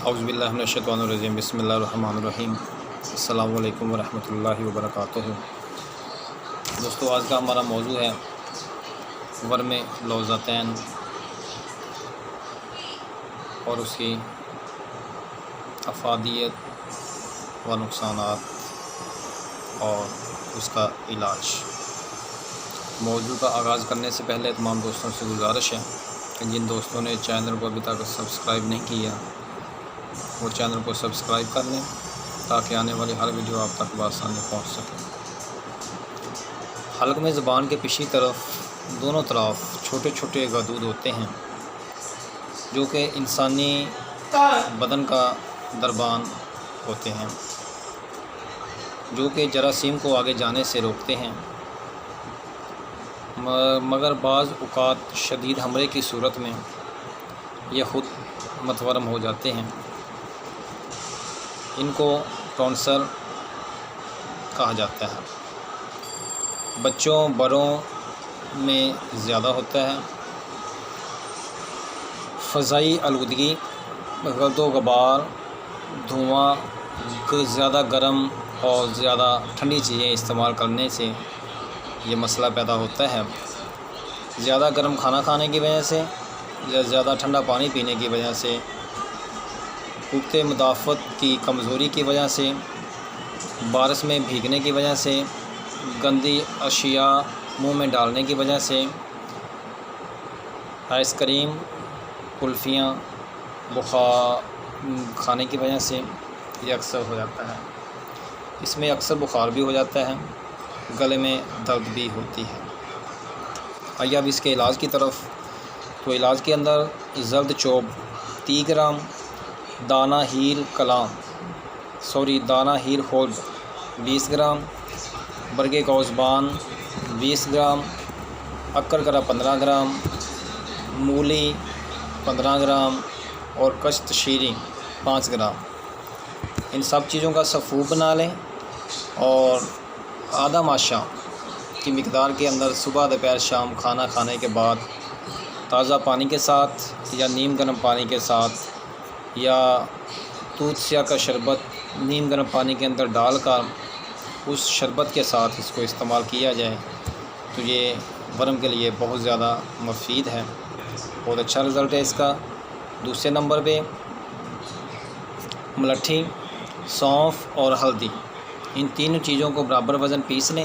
اعوذ باللہ من الشیطان الرجیم بسم اللہ الرحمن الرحیم السلام علیکم ورحمۃ اللہ وبرکاتہ۔ دوستو، آج کا ہمارا موضوع ہے ورم لوزتین اور اس کی افادیت و نقصانات اور اس کا علاج۔ موضوع کا آغاز کرنے سے پہلے تمام دوستوں سے گزارش ہے کہ جن دوستوں نے چینل کو ابھی تک سبسکرائب نہیں کیا وہ چینل کو سبسکرائب کر لیں تاکہ آنے والی ہر ویڈیو آپ تک بآسانی پہنچ سکے۔ حلق میں زبان کے پچھلی طرف دونوں طرف چھوٹے چھوٹے غدود ہوتے ہیں جو کہ انسانی بدن کا دربان ہوتے ہیں، جو کہ جراثیم کو آگے جانے سے روکتے ہیں، مگر بعض اوقات شدید حملے کی صورت میں یہ خود متورم ہو جاتے ہیں۔ ان کو ٹونسل کہا جاتا ہے۔ بچوں بڑوں میں زیادہ ہوتا ہے۔ فضائی آلودگی، گرد و غبار، دھواں، زیادہ گرم اور زیادہ ٹھنڈی چیزیں استعمال کرنے سے یہ مسئلہ پیدا ہوتا ہے۔ زیادہ گرم کھانا کھانے کی وجہ سے یا زیادہ ٹھنڈا پانی پینے کی وجہ سے، پختہ مدافعت کی کمزوری کی وجہ سے، بارش میں بھیگنے کی وجہ سے، گندی اشیاء منہ میں ڈالنے کی وجہ سے، آئس کریم، کلفیاں، بخار کھانے کی وجہ سے یہ اکثر ہو جاتا ہے۔ اس میں اکثر بخار بھی ہو جاتا ہے، گلے میں درد بھی ہوتی ہے۔ آئیے اب اس کے علاج کی طرف۔ تو علاج کے اندر زرد چوب 30 گرام، دانہ ہیل ہولڈ 20 گرام، برگ کوزبان 20 گرام، اکرکرا 15 گرام، مولی 15 گرام اور کشت شیریں 5 گرام۔ ان سب چیزوں کا سفوف بنا لیں اور آدھا ماشا کی مقدار کے اندر صبح دوپہر شام کھانا کھانے کے بعد تازہ پانی کے ساتھ یا نیم گرم پانی کے ساتھ یا توت سیاہ کا شربت نیم گرم پانی کے اندر ڈال کر اس شربت کے ساتھ اس کو استعمال کیا جائے تو یہ ورم کے لیے بہت زیادہ مفید ہے، بہت اچھا رزلٹ ہے اس کا۔ دوسرے نمبر پہ ملٹھی، سونف اور ہلدی، ان تینوں چیزوں کو برابر وزن پیس لیں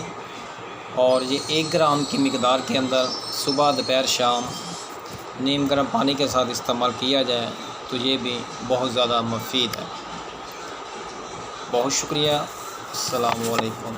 اور یہ 1 گرام کی مقدار کے اندر صبح دوپہر شام نیم گرم پانی کے ساتھ استعمال کیا جائے تو یہ بھی بہت زیادہ مفید ہے۔ بہت شکریہ، السلام علیکم۔